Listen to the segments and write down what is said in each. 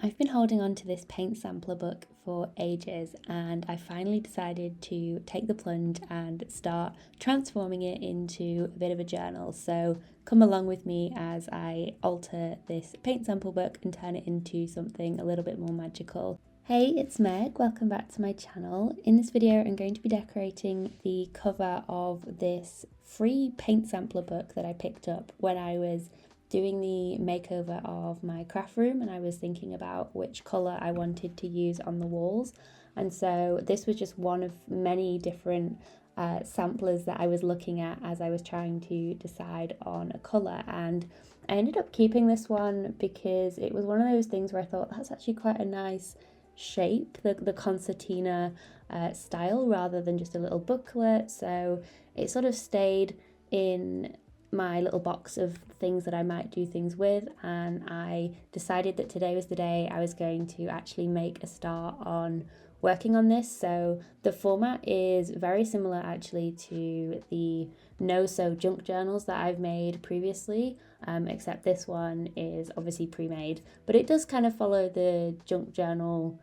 I've been holding on to this paint sampler book for ages, and I finally decided to take the plunge and start transforming it into a bit of a journal. So come along with me as I alter this paint sample book and turn it into something a little bit more magical. Hey, it's Meg, welcome back to my channel. In this video I'm going to be decorating the cover of this free paint sampler book that I picked up when I was doing the makeover of my craft room, and I was thinking about which colour I wanted to use on the walls. And so this was just one of many different samplers that I was looking at as I was trying to decide on a colour, and I ended up keeping this one because it was one of those things where I thought that's actually quite a nice shape, the concertina style, rather than just a little booklet. So it sort of stayed in my little box of things that I might do things with, and I decided that today was the day I was going to actually make a start on working on this. So the format is very similar actually to the no-sew junk journals that I've made previously, except this one is obviously pre-made, but it does kind of follow the junk journal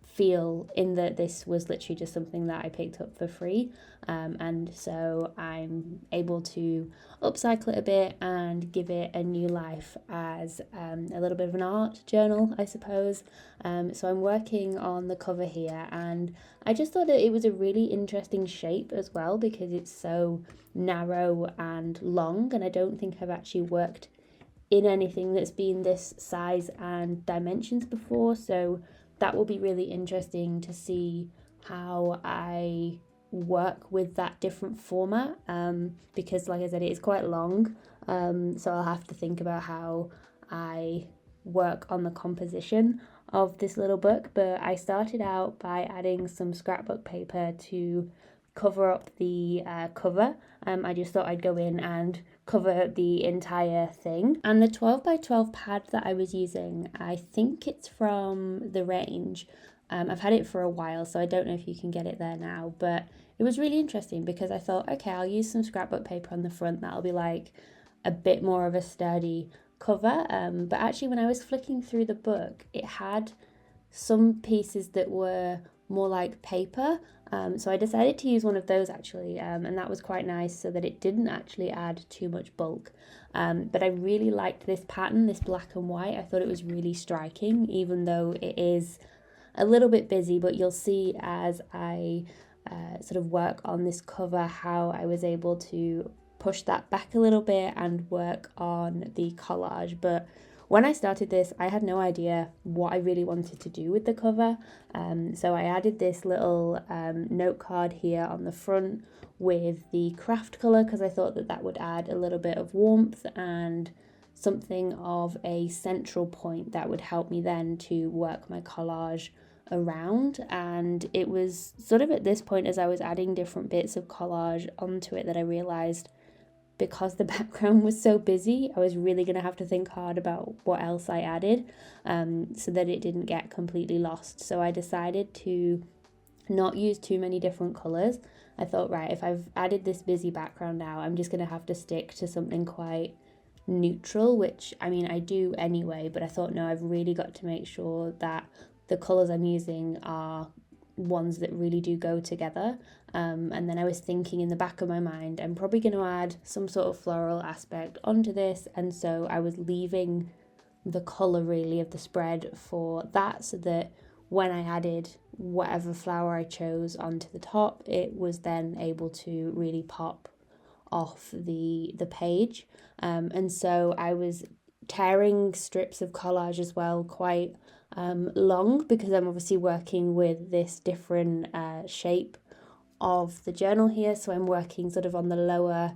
feel in that this was literally just something that I picked up for free, and so I'm able to upcycle it a bit and give it a new life as a little bit of an art journal, I suppose. So I'm working on the cover here, and I just thought that it was a really interesting shape as well because it's so narrow and long, and I don't think I've actually worked in anything that's been this size and dimensions before, so that will be really interesting to see how I work with that different format, because like I said, it is quite long, so I'll have to think about how I work on the composition of this little book. But I started out by adding some scrapbook paper to cover up the cover. I just thought I'd go in and cover the entire thing. And the 12 by 12 pad that I was using, I think it's from the range. I've had it for a while, so I don't know if you can get it there now, but it was really interesting because I thought, okay, I'll use some scrapbook paper on the front. That'll be like a bit more of a sturdy cover. But actually when I was flicking through the book, it had some pieces that were more like paper, so I decided to use one of those actually, and that was quite nice so that it didn't actually add too much bulk. But I really liked this pattern, this black and white. I thought it was really striking, even though it is a little bit busy, but you'll see as I sort of work on this cover how I was able to push that back a little bit and work on the collage. But when I started this, I had no idea what I really wanted to do with the cover, so I added this little note card here on the front with the craft colour because I thought that that would add a little bit of warmth and something of a central point that would help me then to work my collage around. And it was sort of at this point as I was adding different bits of collage onto it that I realised, because the background was so busy, I was really going to have to think hard about what else I added, so that it didn't get completely lost. So I decided to not use too many different colours. I thought, right, if I've added this busy background now, I'm just going to have to stick to something quite neutral, which I mean I do anyway, but I thought, no, I've really got to make sure that the colours I'm using are ones that really do go together. And then I was thinking in the back of my mind, I'm probably going to add some sort of floral aspect onto this, and so I was leaving the colour really of the spread for that, so that when I added whatever flower I chose onto the top, it was then able to really pop off the page. And so I was tearing strips of collage as well, quite long, because I'm obviously working with this different shape of the journal here. So I'm working sort of on the lower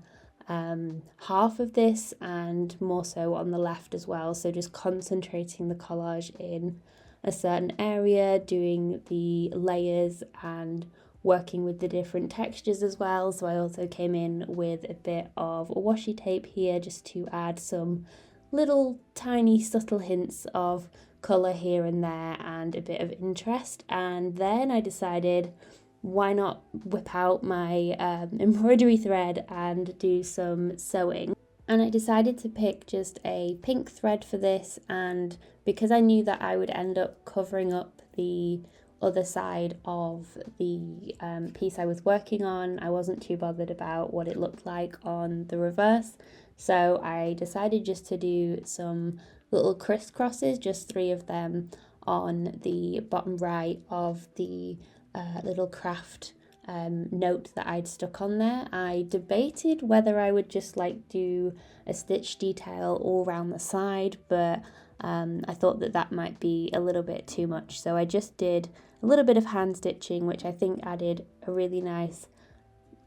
half of this and more so on the left as well. So just concentrating the collage in a certain area, doing the layers and working with the different textures as well. So I also came in with a bit of washi tape here just to add some little tiny subtle hints of colour here and there and a bit of interest. And then I decided, why not whip out my embroidery thread and do some sewing. And I decided to pick just a pink thread for this, and because I knew that I would end up covering up the other side of the piece I was working on, I wasn't too bothered about what it looked like on the reverse. So I decided just to do some little crisscrosses, just 3 of them, on the bottom right of the little craft note that I'd stuck on there. I debated whether I would just like do a stitch detail all around the side, but I thought that that might be a little bit too much, so I just did a little bit of hand stitching, which I think added a really nice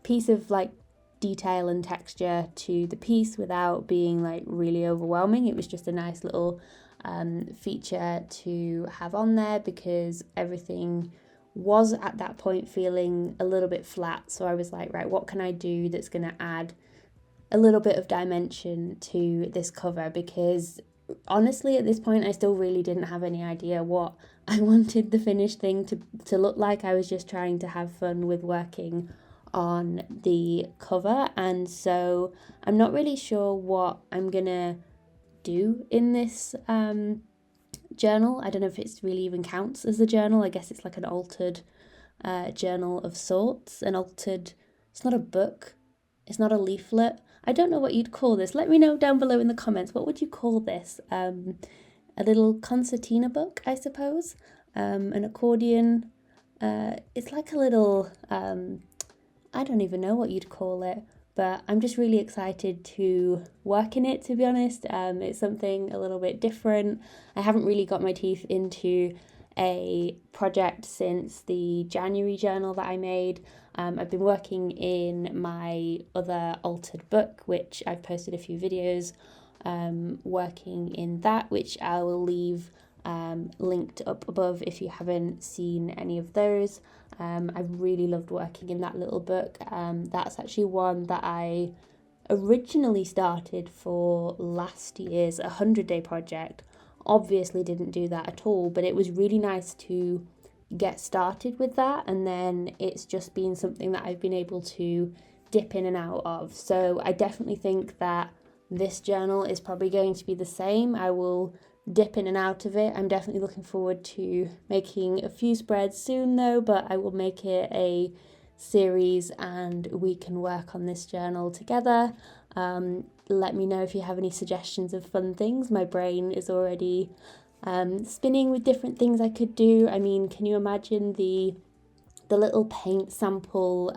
piece of like detail and texture to the piece without being like really overwhelming. It was just a nice little feature to have on there, because everything was at that point feeling a little bit flat. So I was like, right, what can I do that's going to add a little bit of dimension to this cover? Because honestly, at this point, I still really didn't have any idea what I wanted the finished thing to look like. I was just trying to have fun with working on the cover, and so I'm not really sure what I'm gonna do in this journal. I don't know if it's really even counts as a journal. I guess it's like an altered journal of sorts. It's not a book, it's not a leaflet. I don't know what you'd call this. Let me know down below in the comments. What would you call this? A little concertina book, I suppose. An accordion. It's like a little, I don't even know what you'd call it, but I'm just really excited to work in it, to be honest. It's something a little bit different. I haven't really got my teeth into a project since the January journal that I made. I've been working in my other altered book, which I've posted a few videos working in that, which I will leave linked up above if you haven't seen any of those. I really loved working in that little book. That's actually one that I originally started for last year's 100-day project. Obviously didn't do that at all, but it was really nice to get started with that, and then it's just been something that I've been able to dip in and out of. So I definitely think that this journal is probably going to be the same. I will dip in and out of it. I'm definitely looking forward to making a few spreads soon though, but I will make it a series and we can work on this journal together. Let me know if you have any suggestions of fun things. My brain is already spinning with different things I could do. I mean, can you imagine the little paint sample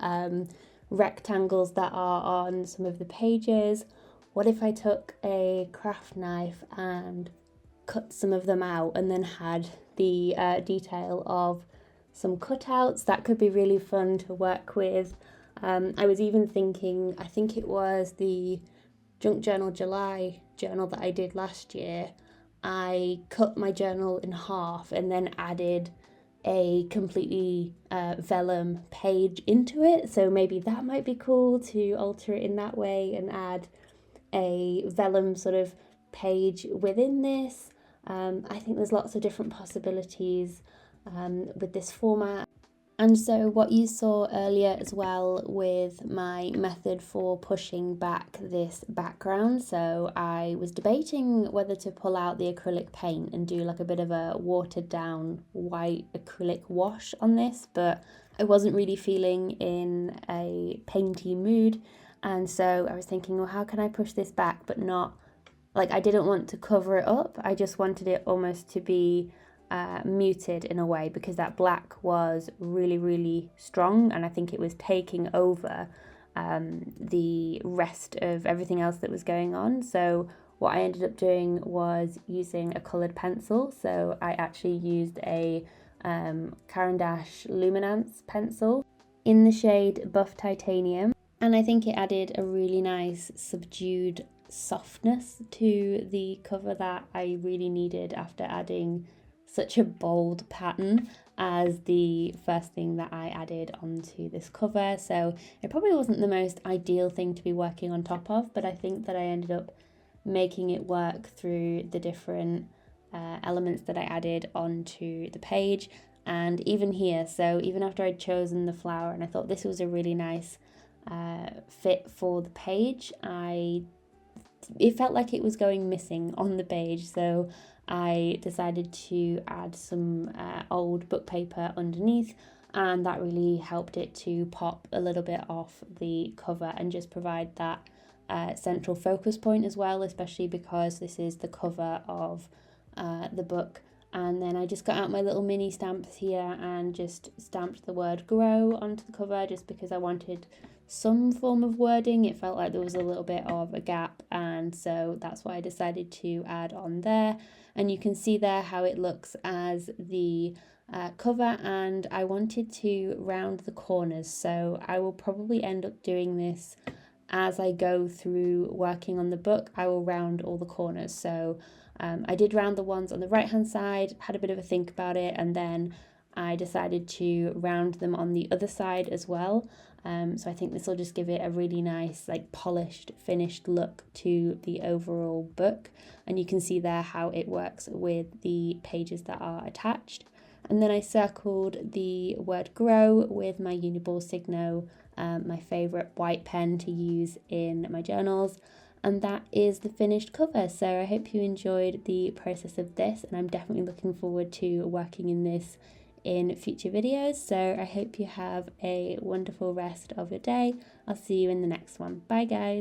rectangles that are on some of the pages? What if I took a craft knife and cut some of them out and then had the detail of some cutouts? That could be really fun to work with. I was even thinking, I think it was the Junk Journal July journal that I did last year. I cut my journal in half and then added a completely vellum page into it. So maybe that might be cool to alter it in that way and add a vellum sort of page within this. I think there's lots of different possibilities with this format. And so what you saw earlier as well with my method for pushing back this background, so I was debating whether to pull out the acrylic paint and do like a bit of a watered down white acrylic wash on this, but I wasn't really feeling in a painty mood. And so I was thinking, well, how can I push this back but not, like, I didn't want to cover it up. I just wanted it almost to be muted in a way, because that black was really, really strong and I think it was taking over the rest of everything else that was going on. So what I ended up doing was using a coloured pencil. So I actually used a Caran d'Ache Luminance pencil in the shade Buff Titanium, and I think it added a really nice subdued softness to the cover that I really needed after adding such a bold pattern as the first thing that I added onto this cover. So it probably wasn't the most ideal thing to be working on top of, but I think that I ended up making it work through the different elements that I added onto the page. And even here, so even after I'd chosen the flower and I thought this was a really nice fit for the page, I it felt like it was going missing on the page, so I decided to add some old book paper underneath, and that really helped it to pop a little bit off the cover and just provide that central focus point as well, especially because this is the cover of the book. And then I just got out my little mini stamps here and just stamped the word grow onto the cover, just because I wanted some form of wording. It felt like there was a little bit of a gap, and so that's what I decided to add on there. And you can see there how it looks as the cover, and I wanted to round the corners, so I will probably end up doing this as I go through working on the book. I will round all the corners. So I did round the ones on the right hand side, had a bit of a think about it, and then I decided to round them on the other side as well. So I think this will just give it a really nice, like, polished, finished look to the overall book. And you can see there how it works with the pages that are attached. And then I circled the word grow with my Uniball Signo, my favourite white pen to use in my journals. And that is the finished cover. So I hope you enjoyed the process of this, and I'm definitely looking forward to working in this in future videos. So I hope you have a wonderful rest of your day. I'll see you in the next one. Bye guys.